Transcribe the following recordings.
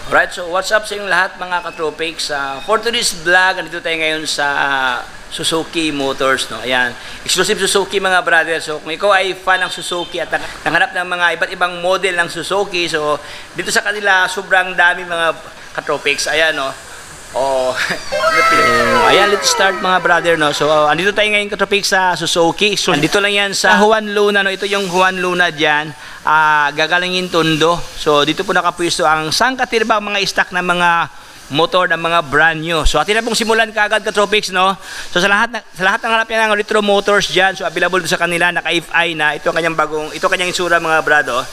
Alright, so what's up sa inyong lahat mga katropics? For today's vlog, andito tayo ngayon sa Suzuki Motors, no? Ayan, exclusive Suzuki mga brother. So kung ikaw ay fan ng Suzuki at nanghanap ng mga iba't ibang model ng Suzuki, so dito sa kanila sobrang dami mga katropics. Ayan, no? Ayan, let's start mga brother, no? So andito tayo ngayon katropics sa Suzuki. So andito lang yan sa Juan Luna, no? Ito yung Juan Luna dyan. Gagalingin Tondo. So dito po nakapwesto ang sangkatirbang mga stock ng mga motor ng mga brand new. So atin na pong simulan kaagad katropics, no? So sa lahat ng hanap yan ng retro motors dyan, so available sa kanila, naka-FI na. Ito ang kanyang bagong, ito kanyang itsura mga brado.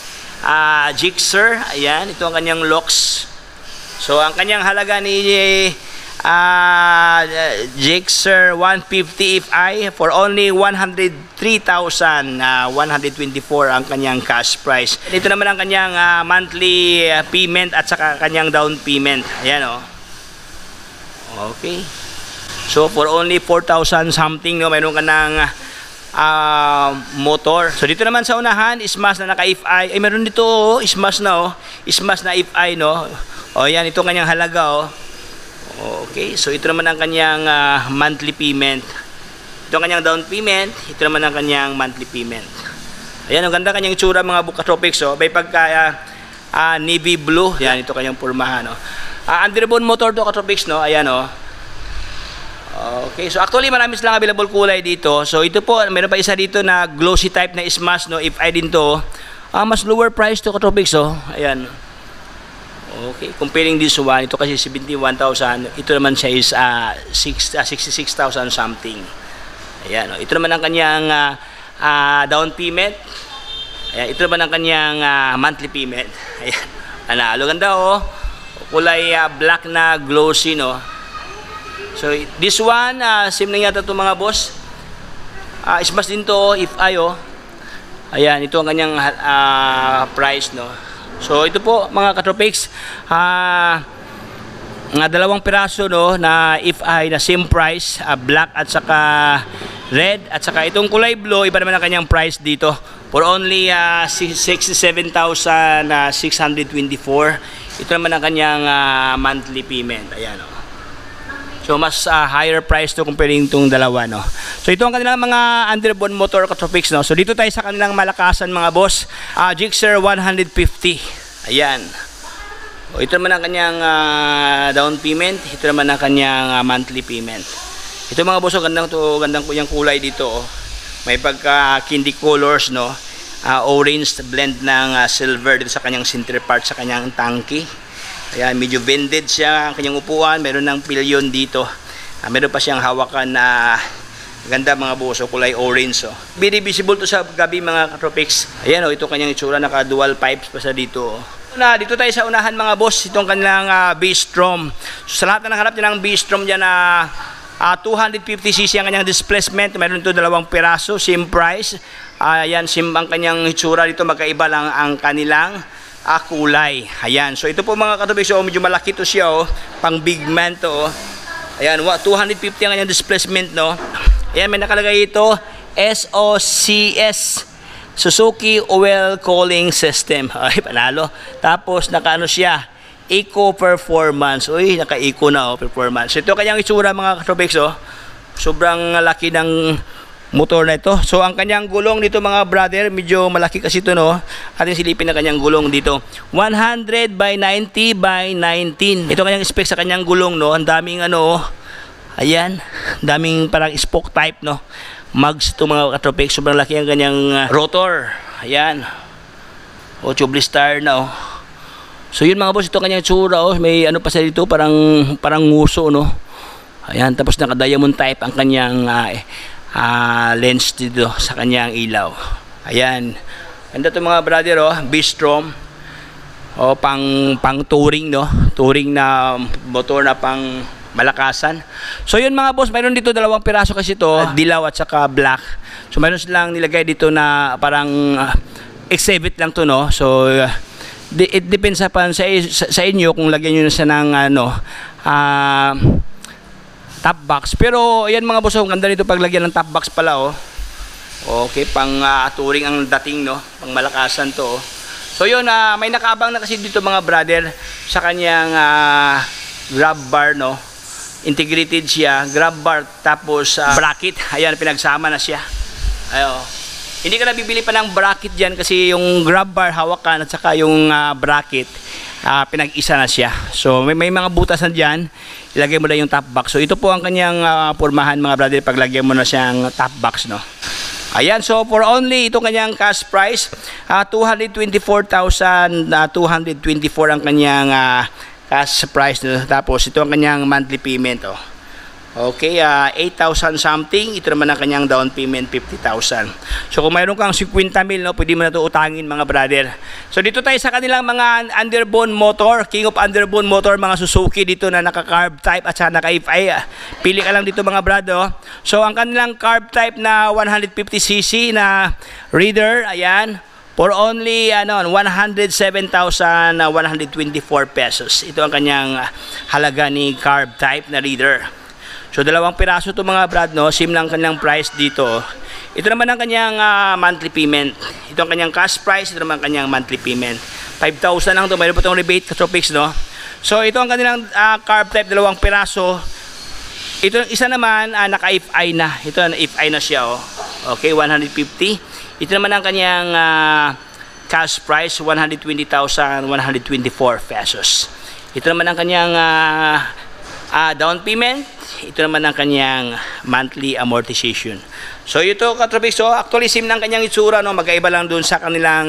Gixxer, ayan, ito ang kanyang locks. So ang kanyang halaga ni Gixxer 150 FI for only 103,124 ang kanyang cash price. Ito naman ang kanyang monthly payment at saka kanyang down payment. Ayan, oh. Okay. So for only 4,000 something, no, mayroon ka ng motor. So dito naman sa unahan, Smash na naka-FI. Ay meron dito, oh, Smash na, oh. Smash na FI, no. Oh, yan, ito kanyang halaga, oh. Okay, so ito naman ang kanyang monthly payment. Ito ang kanyang down payment. Ito naman ang kanyang monthly payment. Ayan, ang ganda kanyang itsura mga bukatropics. So, may pagka navy blue. Ayan, ito kanyang pormahan. No? Underbone motor to katropics, no? Ayan, oh. Okay, so actually marami silang available kulay dito. So ito po, meron pa isa dito na glossy type na Smash, no? If I din to, mas lower price to katropics, oh. Ayan. Okay, comparing this one, ito kasi 71,000, ito naman siya is 66,000 something. Ayan, ito naman ang kanyang down payment. Ayan, ito naman ang kanyang monthly payment. Ayan, analo, ganda, oh. Kulay black na glossy, no. So this one, same na yata ito mga boss. Smash din to, if ayo. Ayan, ito ang kanyang price, no. So ito po mga katropics, nga dalawang piraso, no, na FI na same price, black at saka red, at saka itong kulay blue, iba naman ang kanyang price dito for only 67,624. Ito naman ang kanyang monthly payment. Ayan, oh. So mas higher price to comparing itong dalawa, no. So ito ang kanilang mga underbone motor katropics, no. So dito tayo sa kanilang malakasan mga boss, Gixxer 150. Ayan. O, ito naman ang kanyang down payment, ito naman ang kanyang monthly payment. Ito mga boss, gandang po yung kulay dito, oh. May pagka candy colors, no. Orange blend ng silver dito sa kanyang center part sa kanyang tanki. Ayan, medyo bended siya ang kanyang upuan. Meron ng pilyon dito. Meron pa siyang hawakan na ganda mga boso, kulay orange, oh. Very visible to sa gabi mga katropics. Ayan, oh, ito kanyang itsura, naka dual pipes pa sa dito, oh. Dito tayo sa unahan mga boss, itong kanilang B-Strom. So, sa lahat na nangharap niya ng B-Strom dyan na 250cc ang kanyang displacement. Meron ito dalawang piraso, same price. Ayan, same ang kanyang itsura dito, magkaiba lang ang kanilang kulay. Ayan, so ito po mga katropics, so medyo malaki to siya, oh. Pang big man to, oh. Ayan, 250 ang kanyang displacement, no. Ayan, may nakalagay ito, SOCS, Suzuki Oil Cooling System. Ay, panalo. Tapos nakaano siya, Eco Performance. Uy, naka-eco na, oh, performance. So ito kanyang itsura mga katropics, oh. Sobrang laki ng motor na ito. So ang kanyang gulong dito mga brother, medyo malaki kasi ito, no. Ating silipin na kanyang gulong dito. 100 by 90 by 19. Ito kanyang specs sa kanyang gulong, no. Ang daming ano, oh. Ayan, daming parang spoke type, no. Mags ito mga katropics. Sobrang laki ang kanyang rotor. Ayan. O, tubeless tire na, oh. So yun mga boss, ito kanyang tsura, oh. May ano pa sa dito, parang nguso, no. Ayan, tapos naka diamond type ang kanyang lens dito sa kanyang ilaw. Ayan. Ganda ito mga brother, oh. B-Strom. O, pang touring, no. Touring na motor na pang malakasan. So yun mga boss, mayroon dito dalawang piraso kasi ito, dilaw at saka black. So mayroon silang nilagay dito na parang exhibit lang to, no. So it depends sa inyo kung lagyan nyo na siya ng ano, top box. Pero ayan mga boss, ang ganda nito paglagyan ng top box pala, oh. Okay, pang touring ang dating, no, pang malakasan to, oh. So So yun, may nakaabang na kasi dito mga brother sa kanyang grab bar, no? Integrated siya, grab bar, tapos bracket. Ayan, pinagsama na siya. Ayo. Hindi ka nabibili pa ng bracket dyan kasi yung grab bar hawakan at saka yung bracket pinag-isa na siya. So may mga butas na dyan, ilagay mo na yung top box. So ito po ang kanyang pormahan mga brother, paglagyan mo na siyang top box, no? Ayan, so for only itong kanyang cash price, 224,224 ang kanyang cash price, no? Tapos ito ang kanyang monthly payment, oh. Okay, 8,000 something. Ito naman ang kanyang down payment, 50,000. So kung mayroon kang 50 mil, no, pwede mo na ito utangin mga brother. So dito tayo sa kanilang mga underbone motor, king of underbone motor, mga Suzuki dito na naka-carb type at saka naka-FI. Pili ka lang dito mga brado. So ang kanilang carb type na 150cc na reader, ayan, for only 107,124 pesos. Ito ang kanyang halaga ni carb type na reader. So dalawang piraso ito mga brad, no? Same lang kanyang price dito. Ito naman ang kanyang monthly payment. Ito ang kanyang cash price, ito naman ang kanyang monthly payment. 5,000 lang ito. Mayroon pa itong rebate, Katropics, no? So ito ang kanilang carb type, dalawang piraso. Ito isa naman naka-FI na. Ito FI na siya, oh. Okay, 150. Ito naman ang kanyang cash price, 120,124 pesos. Ito naman ang kanyang down payment. Ito naman ang kanyang monthly amortization. So ito Katropics, so actually same lang kanyang itsura, no? Magkaiba lang dun sa kanilang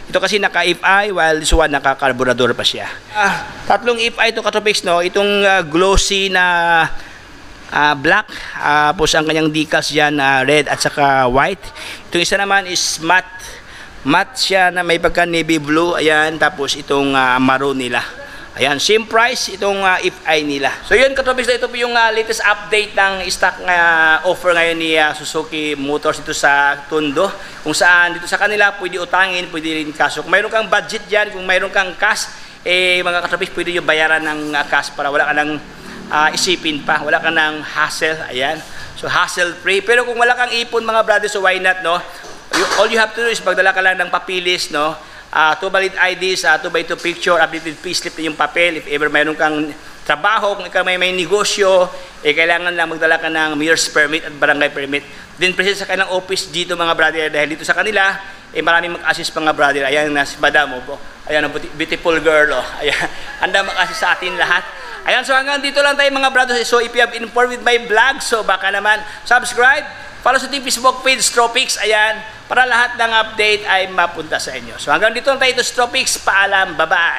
ito kasi naka-FI while this one naka-carburetor pa siya. Tatlong FI ito Katropics, no? Itong glossy na black, tapos ang kanyang decals dyan red at saka white. Itong isa naman is matte siya na may pagka navy blue, ayan, tapos itong maroon nila. Ayan, same price itong FI nila. So yun Katropics, ito po yung latest update ng stock offer ngayon ni Suzuki Motors dito sa Tondo. Kung saan dito sa kanila pwede utangin, pwede rin cash. So, kung mayroon kang budget dyan, kung mayroon kang cash, mga Katropics, pwede nyo bayaran ng cash para wala ka ng isipin pa, wala ka ng hassle. Ayan, so hassle free. Pero kung wala kang ipon mga brothers, so why not, no? All you have to do is magdala ka lang ng papilis, no? 2 valid IDs, 2x2 picture, updated payslip na yung papel. If ever mayroon kang trabaho, kung ikaw may negosyo, kailangan lang magdala ka ng mayor's permit at barangay permit. Then present sa kanilang office dito mga brother, dahil dito sa kanila, maraming mag-assist mga brother. Ayan na si Madam, oh. Ayan ang beautiful girl, oh. Ayan, handa mag-assist sa atin lahat. Ayan, so hanggang dito lang tayo mga brothers. So if you have informed with my vlog, so baka naman subscribe, follow sa ating Facebook page, Tropics, ayan, para lahat ng update ay mapunta sa inyo. So hanggang dito lang tayo, ito Tropics, paalam, bye-bye!